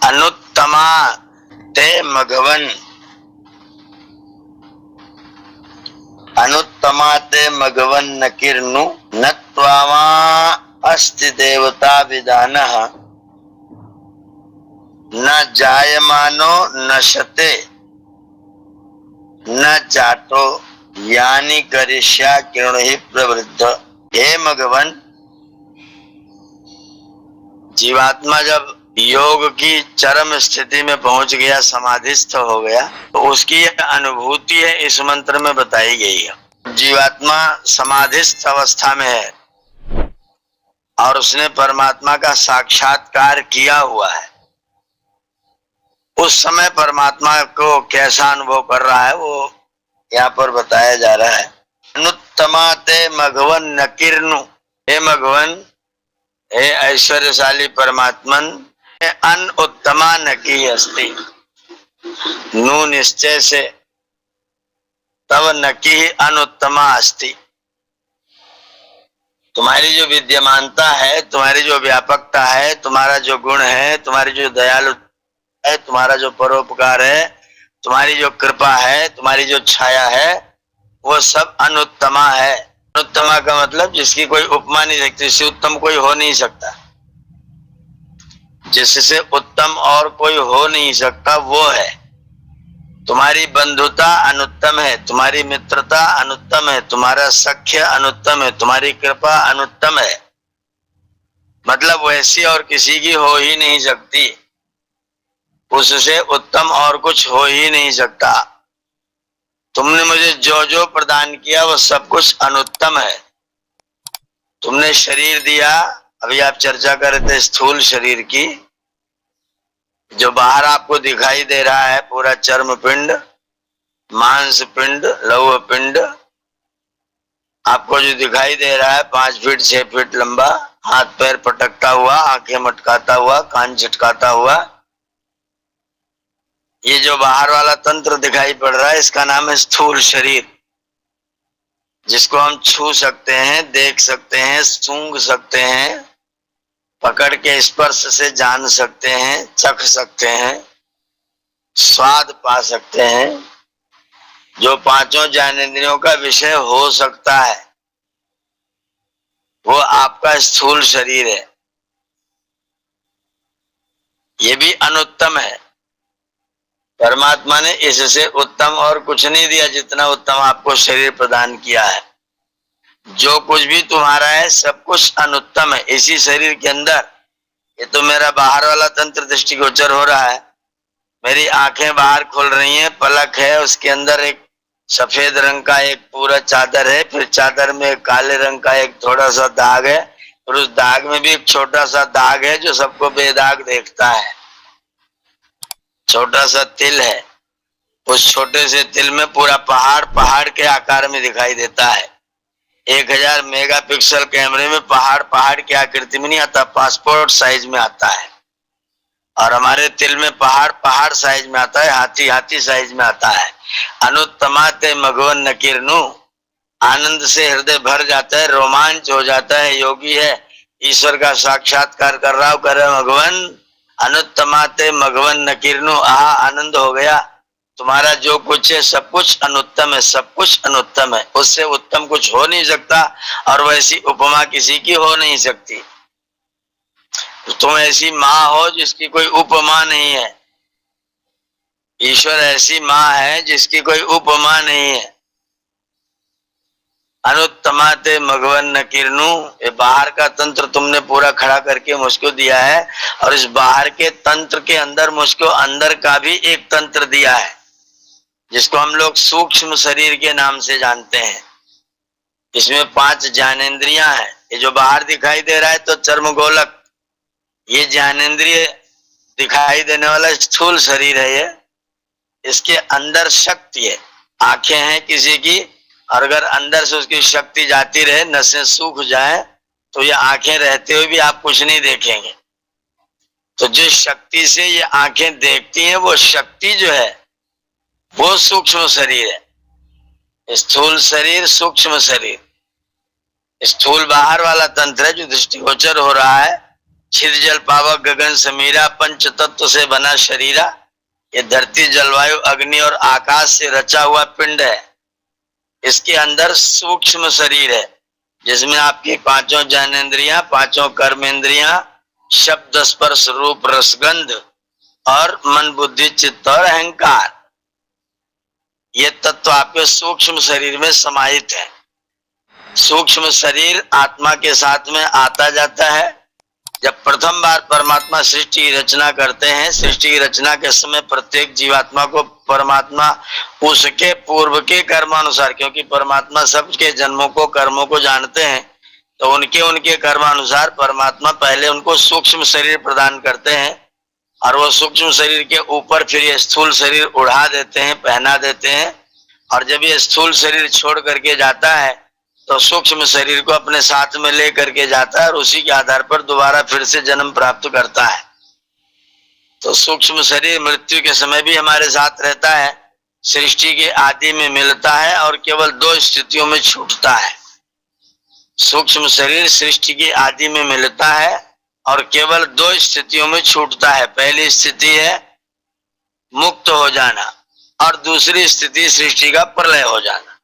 अनुत्तमा ते मघवन, अनुत्तमा ते मघवन न किर्नु न त्वामा अस्ति देवता विदानः न जायमानो नशते न जातो यानी करिष्या किरण ही प्रवृद्ध। हे मघवन, जीवात्मा जब योग की चरम स्थिति में पहुंच गया, समाधिस्थ हो गया, तो उसकी अनुभूति है इस मंत्र में बताई गई है। जीवात्मा समाधिस्थ अवस्था में है और उसने परमात्मा का साक्षात्कार किया हुआ है। उस समय परमात्मा को कैसा अनुभव कर रहा है वो यहाँ पर बताया जा रहा है। अनुत्तमा ते मघवन न किर्नु, हे मघवन, हे ऐश्वर्यशाली परमात्मन, अन उत्तमा न की अस्ति, नु निश्चय से तब न की अनुत्तमा अस्ति। तुम्हारी जो विद्यमानता है, तुम्हारी जो व्यापकता है, तुम्हारा जो गुण है, तुम्हारी जो दयालु है, तुम्हारा जो परोपकार है, तुम्हारी जो कृपा है, तुम्हारी जो छाया है, वो सब अनुत्तमा है। अनुत्तमा का मतलब जिसकी कोई उपमा नहीं सकती, इससे उत्तम कोई हो नहीं सकता, जिससे उत्तम और कोई हो नहीं सकता वो है। तुम्हारी बंधुता अनुत्तम है, तुम्हारी मित्रता अनुत्तम है, तुम्हारा सख्य अनुत्तम है, तुम्हारी कृपा अनुत्तम है। मतलब वैसी और किसी की हो ही नहीं सकती, उससे उत्तम और कुछ हो ही नहीं सकता। तुमने मुझे जो जो प्रदान किया वो सब कुछ अनुत्तम है। तुमने शरीर दिया, अभी आप चर्चा कर रहे थे स्थूल शरीर की, जो बाहर आपको दिखाई दे रहा है, पूरा चर्म पिंड, मांस पिंड, लौह पिंड आपको जो दिखाई दे रहा है, 5 फीट 6 फीट लंबा, हाथ पैर पटकता हुआ, आंखें मटकाता हुआ, कान झटकाता हुआ, ये जो बाहर वाला तंत्र दिखाई पड़ रहा है, इसका नाम है स्थूल शरीर, जिसको हम छू सकते हैं, देख सकते हैं, सूंघ सकते हैं, पकड़ के स्पर्श से जान सकते हैं, चख सकते हैं, स्वाद पा सकते हैं, जो पांचों ज्ञानेंद्रियों का विषय हो सकता है, वो आपका स्थूल शरीर है। ये भी अनुत्तम है। परमात्मा ने इससे उत्तम और कुछ नहीं दिया जितना उत्तम आपको शरीर प्रदान किया है। जो कुछ भी तुम्हारा है सब कुछ अनुत्तम है इसी शरीर के अंदर। ये तो मेरा बाहर वाला तंत्र दृष्टिगोचर हो रहा है, मेरी आंखें बाहर खुल रही हैं, पलक है, उसके अंदर एक सफेद रंग का एक पूरा चादर है, फिर चादर में काले रंग का एक थोड़ा सा दाग है, और उस दाग में भी एक छोटा सा दाग है जो सबको बेदाग देखता है। छोटा सा तिल है, उस छोटे से तिल में पूरा पहाड़ पहाड़ के आकार में दिखाई देता है। 1000 मेगापिक्सल कैमरे में पहाड़ पहाड़ की आकृति में नहीं आता, पासपोर्ट साइज में आता है। और हमारे तिल में पहाड़ पहाड़ साइज में आता है, हाथी हाथी साइज में आता है। अनुत्तमा ते मघवन न किर्नु, आनंद से हृदय भर जाता है, रोमांच हो जाता है। योगी है, ईश्वर का साक्षात्कार कर रहा हो, कर रहे मघवन अनुत्तमा ते मघवन न किर्नु, आहा आनंद हो गया, तुम्हारा जो कुछ है सब कुछ अनुत्तम है, सब कुछ अनुत्तम है, उससे उत्तम कुछ हो नहीं सकता, और वैसी उपमा किसी की हो नहीं सकती। तुम ऐसी माँ हो जिसकी कोई उपमा नहीं है, ईश्वर ऐसी माँ है जिसकी कोई उपमा नहीं है। अनुत्तमा ते मघवन न किर्नु, ये बाहर का तंत्र तुमने पूरा खड़ा करके मुझको दिया है, और इस बाहर के तंत्र के अंदर मुझको अंदर का भी एक तंत्र दिया है, जिसको हम लोग सूक्ष्म शरीर के नाम से जानते हैं। इसमें 5 ज्ञानेंद्रियां हैं। ये जो बाहर दिखाई दे रहा है तो चर्म गोलक, ये ज्ञानेंद्रिय दिखाई देने वाला स्थूल शरीर है। ये इसके अंदर शक्ति है, आंखें हैं किसी की, और अगर अंदर से उसकी शक्ति जाती रहे, नसें सूख जाए, तो ये आंखें रहते हुए भी आप कुछ नहीं देखेंगे। तो जिस शक्ति से ये आंखें देखती हैं, वो शक्ति जो है वो सूक्ष्म शरीर है। स्थूल शरीर, सूक्ष्म शरीर। स्थूल बाहर वाला तंत्र है जो दृष्टिगोचर हो रहा है, छिद जल पावक गगन समीरा, पंच तत्व से बना शरीरा। ये धरती जलवायु अग्नि और आकाश से रचा हुआ पिंड है। इसके अंदर सूक्ष्म शरीर है जिसमें आपकी पांचों ज्ञानेंद्रियां, पांचों कर्मेंद्रियां, शब्द स्पर्श रूप रसगंध और मन बुद्धि चित्त और अहंकार, ये तत्व आपके सूक्ष्म शरीर में समाहित है। सूक्ष्म शरीर आत्मा के साथ में आता जाता है। जब प्रथम बार परमात्मा सृष्टि की रचना करते हैं, सृष्टि की रचना के समय प्रत्येक जीवात्मा को परमात्मा उसके पूर्व के कर्मानुसार, क्योंकि परमात्मा सबके जन्मों को कर्मों को जानते हैं, तो उनके उनके कर्मानुसार परमात्मा पहले उनको सूक्ष्म शरीर प्रदान करते हैं और वो सूक्ष्म शरीर के ऊपर फिर ये स्थूल शरीर उड़ा देते हैं, पहना देते हैं। और जब ये स्थूल शरीर छोड़ करके जाता है तो सूक्ष्म शरीर को अपने साथ में ले करके जाता है और उसी के आधार पर दोबारा फिर से जन्म प्राप्त करता है। तो सूक्ष्म शरीर मृत्यु के समय भी हमारे साथ रहता है, सृष्टि के आदि में मिलता है और केवल 2 स्थितियों में छूटता है। सूक्ष्म शरीर सृष्टि के आदि में मिलता है और केवल 2 स्थितियों में छूटता है। पहली स्थिति है मुक्त हो जाना और दूसरी स्थिति सृष्टि का प्रलय हो जाना।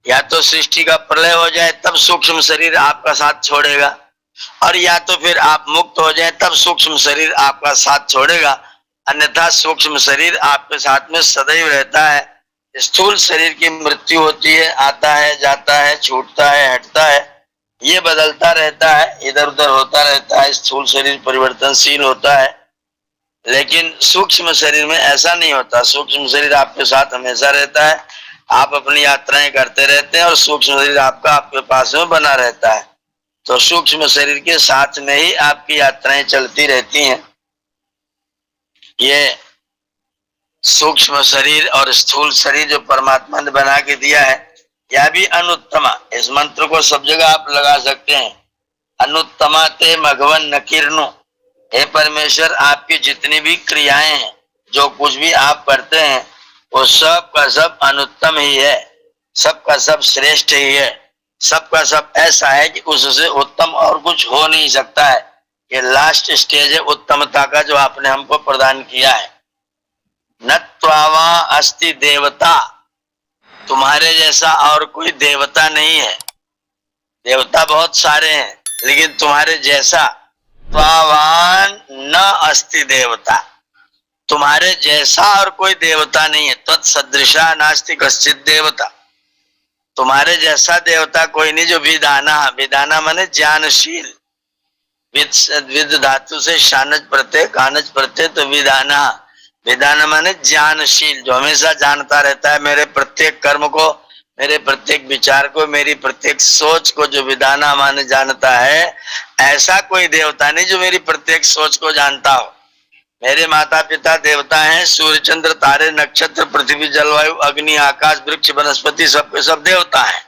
या तो सृष्टि का प्रलय हो जाए तब सूक्ष्म शरीर आपका साथ छोड़ेगा, और या तो फिर आप मुक्त हो जाए तब सूक्ष्म शरीर आपका साथ छोड़ेगा, अन्यथा सूक्ष्म शरीर आपके साथ में सदैव रहता है। स्थूल शरीर की मृत्यु होती है, आता है, जाता है, छूटता है, हटता है, ये बदलता रहता है, इधर उधर होता रहता है। स्थूल शरीर परिवर्तनशील होता है, लेकिन सूक्ष्म शरीर में ऐसा नहीं होता। सूक्ष्म शरीर आपके साथ हमेशा रहता है, आप अपनी यात्राएं करते रहते हैं और सूक्ष्म शरीर आपका आपके पास में बना रहता है। तो सूक्ष्म शरीर के साथ में ही आपकी यात्राएं चलती रहती हैं। ये सूक्ष्म शरीर और स्थूल शरीर जो परमात्मा ने बना के दिया है, यह भी अनुत्तमा। इस मंत्र को सब जगह आप लगा सकते हैं। अनुत्तमा ते मघवन नकीर्नु, हे परमेश्वर आपकी जितनी भी क्रियाएं हैं, जो कुछ भी आप करते हैं, वो सब का सब अनुत्तम ही है, सबका सब श्रेष्ठ ही है, सबका सब ऐसा है कि उससे उत्तम और कुछ हो नहीं सकता है। ये लास्ट स्टेज है उत्तमता का जो आपने हमको प्रदान किया है। न त्वावा अस्ति देवता, तुम्हारे जैसा और कोई देवता नहीं है। देवता बहुत सारे हैं, लेकिन तुम्हारे जैसा त्वावान न अस्ति देवता, तुम्हारे जैसा और कोई देवता नहीं है। तत्सदृशा नास्ति कश्चित देवता, तुम्हारे जैसा देवता कोई नहीं। जो विदाना, विदाना माने ज्ञानशील, विद धातु से शानज प्रत्यय, कानज प्रत्यय, तो विदाना, विदाना माने ज्ञानशील, जो हमेशा जानता रहता है। मेरे प्रत्येक कर्म को, मेरे प्रत्येक विचार को, मेरी प्रत्येक सोच को जो विदाना माने जानता है, ऐसा कोई देवता नहीं जो मेरी प्रत्येक सोच को जानता हो। मेरे माता पिता देवता हैं, सूर्य चंद्र तारे नक्षत्र पृथ्वी जलवायु अग्नि आकाश वृक्ष वनस्पति सबके सब देवता हैं।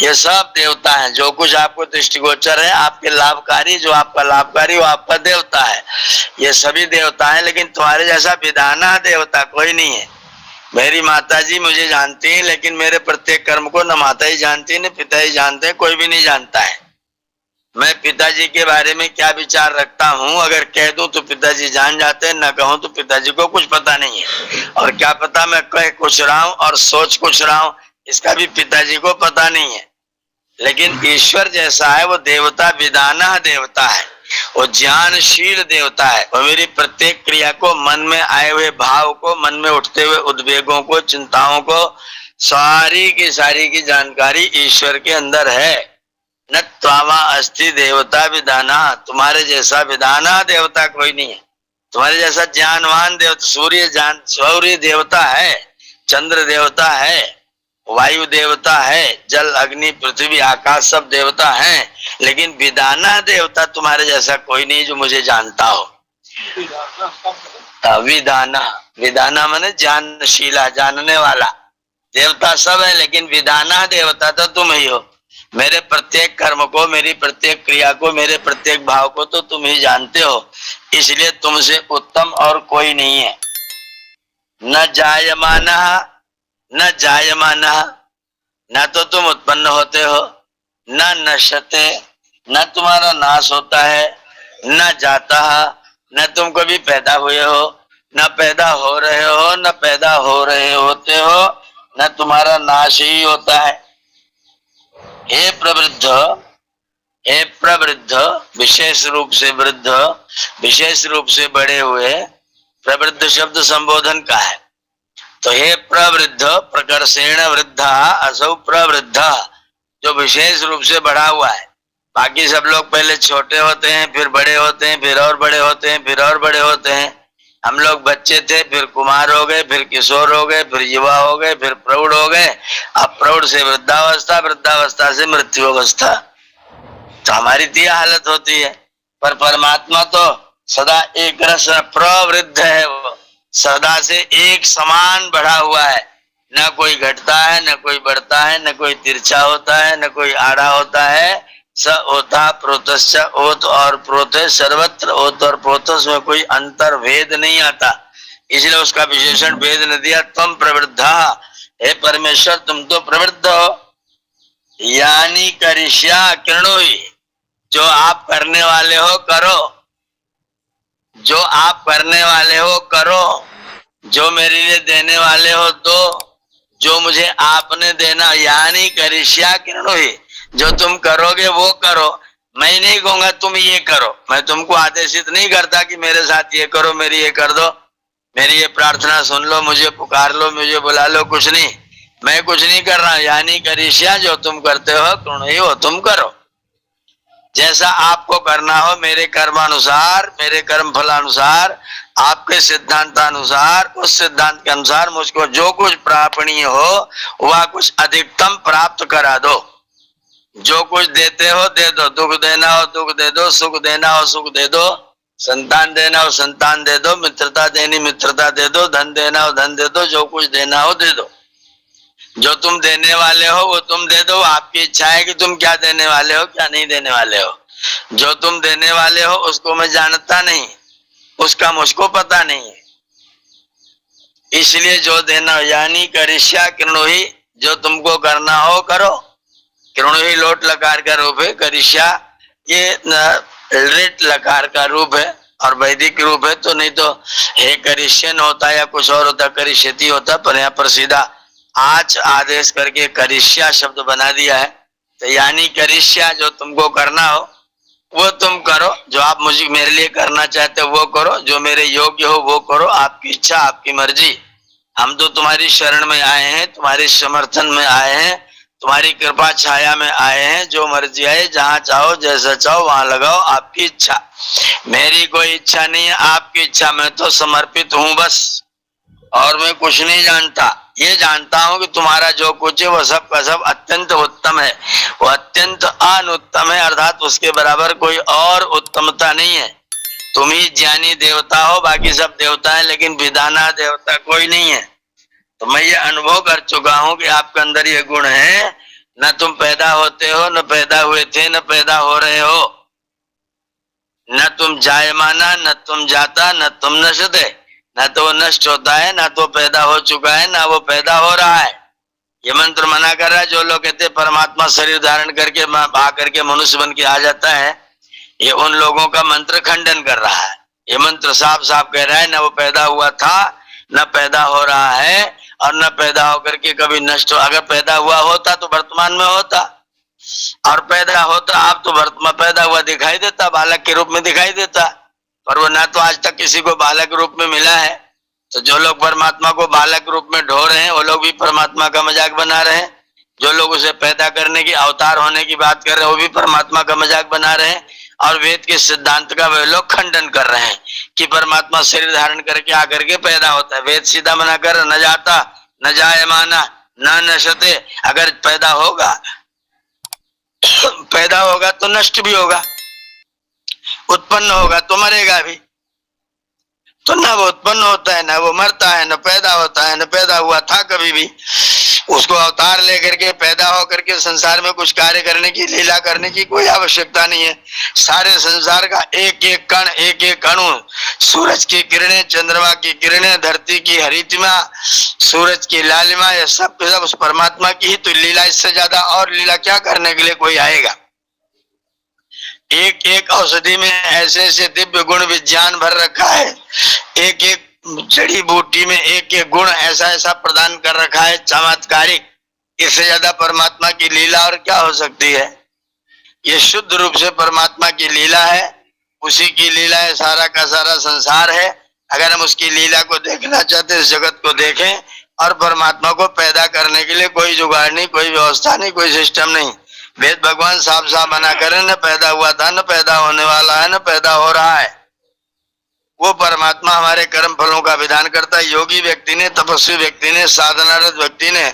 ये सब देवता हैं। जो कुछ आपको दृष्टिगोचर है आपके लाभकारी, जो आपका लाभकारी वो आपका देवता है। ये सभी देवता हैं, लेकिन तुम्हारे जैसा विधाना देवता कोई नहीं है। मेरी माता जी मुझे जानती है, लेकिन मेरे प्रत्येक कर्म को न माता ही जानती है न पिता ही जानते हैं, कोई भी नहीं जानता है। मैं पिताजी के बारे में क्या विचार रखता हूँ अगर कह दूं तो पिताजी जान जाते हैं, न कहूं तो पिताजी को कुछ पता नहीं है। और क्या पता मैं कह कुछ रहा हूं और सोच कुछ रहा हूं, इसका भी पिताजी को पता नहीं है। लेकिन ईश्वर जैसा है वो देवता विदाना देवता है, वो ज्ञानशील देवता है। वो मेरी प्रत्येक क्रिया को, मन में आए हुए भाव को, मन में उठते हुए उद्वेगों को, चिंताओं को, सारी की जानकारी ईश्वर के अंदर है। न त्वामा अस्ति देवता विदाना, तुम्हारे जैसा विदाना देवता कोई नहीं है। तुम्हारे जैसा ज्ञानवान देवता, सूर्य देवता है, चंद्र देवता है, वायु देवता है, जल अग्नि पृथ्वी आकाश सब देवता हैं, लेकिन विदाना देवता तुम्हारे जैसा कोई नहीं जो मुझे जानता हो। विदाना, विदाना माने जानशीला, जानने वाला। देवता सब है, लेकिन विदाना देवता तो तुम ही हो। मेरे प्रत्येक कर्म को, मेरी प्रत्येक क्रिया को, मेरे प्रत्येक भाव को तो तुम ही जानते हो, इसलिए तुमसे उत्तम और कोई नहीं है। न जायमाना, न जायमाना, न तो तुम उत्पन्न होते हो, न नश्यते, न तुम्हारा नाश होता है, न जाता, न तुम कभी पैदा हुए हो, न पैदा हो रहे हो, न पैदा हो रहे होते हो, न तुम्हारा नाश ही होता है। हे प्रवृद्ध, हे प्रवृद्ध, विशेष रूप से वृद्ध, विशेष रूप से बड़े हुए, प्रवृद्ध शब्द संबोधन का है। तो हे प्रवृद्ध, प्रकर्षेण वृद्धा असौ प्रवृद्ध, जो विशेष रूप से बढ़ा हुआ है। बाकी सब लोग पहले छोटे होते हैं, फिर बड़े होते हैं, फिर और बड़े होते हैं, फिर और बड़े होते हैं। हम लोग बच्चे थे, फिर कुमार हो गए, फिर किशोर हो गए, फिर युवा हो गए, फिर प्रौढ़ हो गए, अब प्रौढ़ से वृद्धावस्था, वृद्धावस्था से मृत्यु अवस्था। तो हमारी तो यह हालत होती है। पर परमात्मा तो सदा एक रस प्रवृद्ध है, वो सदा से एक समान बढ़ा हुआ है। न कोई घटता है, न कोई बढ़ता है, न कोई तिरछा होता है, न कोई आड़ा होता है। स ओता प्रोतश्च, ओत और प्रोत सर्वत्र, ओत और प्रोतस में कोई अंतर भेद नहीं आता, इसलिए उसका विशेषण भेद न दिया। तुम प्रवृद्धा, हे परमेश्वर तुम तो प्रवृद्ध हो। यानी करिष्या कृणोहि, जो आप करने वाले हो करो, जो आप करने वाले हो करो, जो मेरे लिए देने वाले हो दो, जो मुझे आपने देना। यानी करिष्या कृणोहि, जो तुम करोगे वो करो। मैं नहीं कहूंगा तुम ये करो, मैं तुमको आदेशित नहीं करता कि मेरे साथ ये करो, मेरी ये कर दो, मेरी ये प्रार्थना सुन लो, मुझे पुकार लो, मुझे बुला लो, कुछ नहीं, मैं कुछ नहीं कर रहा। यानी करिष्या, जो तुम करते हो कृणोहि, वो तुम करो। जैसा आपको करना हो, मेरे कर्मानुसार, मेरे कर्म फलानुसार, आपके सिद्धांतानुसार, उस सिद्धांत के अनुसार मुझको जो कुछ प्रापणीय हो वह कुछ अधिकतम प्राप्त करा दो। जो कुछ देते हो दे दो, दुख देना हो दुख दे दो, सुख देना हो सुख दे दो, संतान देना हो संतान दे दो, मित्रता देनी मित्रता दे दो, धन देना हो धन दे दो, जो कुछ देना हो दे दो। जो तुम देने वाले हो वो तुम दे दो। आपकी इच्छा है कि तुम क्या देने वाले हो, क्या नहीं देने वाले हो। जो तुम देने वाले हो उसको मैं जानता नहीं, उसका मुझको पता नहीं है, इसलिए जो देना। यानी करिष्या कृणोहि, जो तुमको करना हो करो। कृणोहि लोट लकार का रूप है, करिष्या ये लिट लकार का रूप है और वैदिक रूप है। तो नहीं तो हे करिष्यन होता या कुछ और होता, करिष्यति होता, पर यहाँ पर सीधा आज आदेश करके करिष्या शब्द बना दिया है। तो यानी करिष्या, जो तुमको करना हो वो तुम करो, जो आप मुझे मेरे लिए करना चाहते हो वो करो, जो मेरे योग्य हो वो करो, आपकी इच्छा आपकी मर्जी। हम तो तुम्हारी शरण में आए हैं, तुम्हारे समर्थन में आए हैं, तुम्हारी कृपा छाया में आए हैं। जो मर्जी आए, जहाँ चाहो जैसा चाहो वहां लगाओ, आपकी इच्छा। मेरी कोई इच्छा नहीं है, आपकी इच्छा। मैं तो समर्पित हूँ बस, और मैं कुछ नहीं जानता। ये जानता हूं कि तुम्हारा जो कुछ है वो सब का सब अत्यंत उत्तम है, वो अत्यंत अनुत्तम है, अर्थात उसके बराबर कोई और उत्तमता नहीं है। तुम ही ज्ञानी देवता हो, बाकी सब देवता है, लेकिन विधाना देवता कोई नहीं है। तो मैं ये अनुभव कर चुका हूं कि आपके अंदर ये गुण है। न तुम पैदा होते हो, न पैदा हुए थे, न पैदा हो रहे हो, न तुम जायमाना, न तुम जाता, न तुम नश्यते, न तो वो नष्ट होता है, न तो पैदा हो चुका है, न वो पैदा हो रहा है। ये मंत्र मना कर रहा है। जो लोग कहते परमात्मा शरीर धारण करके आकर के मनुष्य बन के आ जाता है, ये उन लोगों का मंत्र खंडन कर रहा है। ये मंत्र साफ साफ कह रहा है, न वो पैदा हुआ था, न पैदा हो रहा है, और न पैदा होकर के कभी नष्ट हो। अगर पैदा हुआ होता तो वर्तमान में होता, और पैदा होता आप तो वर्तमान पैदा हुआ दिखाई देता, बालक के रूप में दिखाई देता, पर वो ना तो आज तक किसी को बालक रूप में मिला है। तो जो लोग परमात्मा को बालक रूप में ढो रहे हैं वो लोग भी परमात्मा का मजाक बना रहे हैं। जो लोग उसे पैदा करने की, अवतार होने की बात कर रहे हैं, वो भी परमात्मा का मजाक बना रहे हैं। और वेद के सिद्धांत का वे लोग खंडन कर रहे हैं कि परमात्मा शरीर धारण करके आकर के पैदा होता है। वेद सीधा मना कर, न जाता न जायमाना न नश्यते। अगर पैदा होगा पैदा होगा तो नष्ट भी होगा, उत्पन्न होगा तो मरेगा भी। तो न वो उत्पन्न होता है, न वो मरता है, न पैदा होता है, न पैदा हुआ था कभी भी। उसको अवतार लेकर के पैदा होकर के संसार में कुछ कार्य करने की, लीला करने की कोई आवश्यकता नहीं है। सारे संसार का एक एक कण, एक एक अणु, सूरज की किरणें, चंद्रमा की किरणें, धरती की हरितिमा, सूरज की लालिमा, ये सब उस परमात्मा की ही तो लीला। इससे ज्यादा और लीला क्या करने के लिए कोई आएगा। एक एक औषधि में ऐसे ऐसे दिव्य गुण विज्ञान भर रखा है, एक एक जड़ी बूटी में एक एक गुण ऐसा ऐसा प्रदान कर रखा है, चमत्कारिक। इससे ज्यादा परमात्मा की लीला और क्या हो सकती है। ये शुद्ध रूप से परमात्मा की लीला है, उसी की लीला है, सारा का सारा संसार है। अगर हम उसकी लीला को देखना चाहते इस जगत को देखें, और परमात्मा को पैदा करने के लिए कोई जुगाड़ नहीं, कोई व्यवस्था नहीं, कोई सिस्टम नहीं। वेद भगवान साफ साफ मना करें, न पैदा हुआ था, न पैदा होने वाला है, न पैदा हो रहा है। वो परमात्मा हमारे कर्म फलों का विधान करता है। योगी व्यक्ति ने, तपस्वी व्यक्ति ने, साधनारत व्यक्ति ने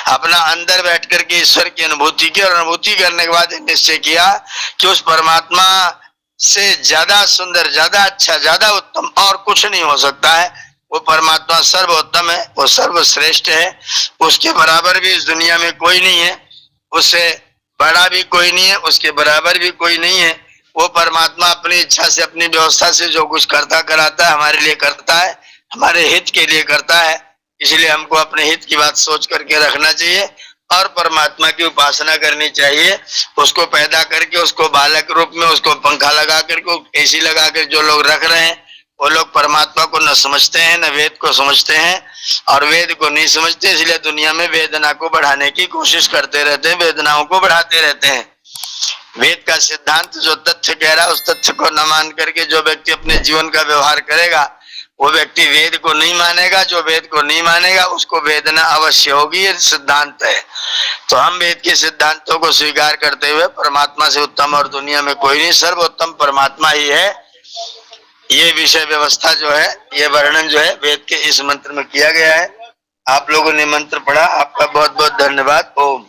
अपना अंदर बैठ करके ईश्वर की अनुभूति की, और अनुभूति करने के बाद निश्चय किया कि उस परमात्मा से ज्यादा सुंदर, ज्यादा अच्छा, ज्यादा उत्तम और कुछ नहीं हो सकता है। वो परमात्मा सर्वोत्तम है, वो सर्वश्रेष्ठ है, उसके बराबर भी इस दुनिया में कोई नहीं है, उससे बड़ा भी कोई नहीं है, उसके बराबर भी कोई नहीं है। वो परमात्मा अपनी इच्छा से, अपनी व्यवस्था से जो कुछ करता कराता है, हमारे लिए करता है, हमारे हित के लिए करता है। इसलिए हमको अपने हित की बात सोच करके रखना चाहिए और परमात्मा की उपासना करनी चाहिए। उसको पैदा करके, उसको बालक रूप में, उसको पंखा लगा करके, एसी लगा कर जो लोग रख रहे हैं, वो लोग परमात्मा को न समझते हैं, न वेद को समझते हैं, और वेद को नहीं समझते। इसलिए दुनिया में वेदना को बढ़ाने की कोशिश करते रहते हैं, वेदनाओं को बढ़ाते रहते हैं। वेद का सिद्धांत जो तथ्य कह रहा है, उस तथ्य को न मान करके जो व्यक्ति अपने जीवन का व्यवहार करेगा, वो व्यक्ति वेद को नहीं मानेगा। जो वेद को नहीं मानेगा उसको वेदना अवश्य होगी, ये सिद्धांत है। तो हम वेद के सिद्धांतों को स्वीकार करते हुए, परमात्मा से उत्तम और दुनिया में कोई नहीं, सर्वोत्तम परमात्मा ही है। ये विषय व्यवस्था जो है, ये वर्णन जो है वेद के इस मंत्र में किया गया है। आप लोगों ने मंत्र पढ़ा, आपका बहुत बहुत धन्यवाद। ओम।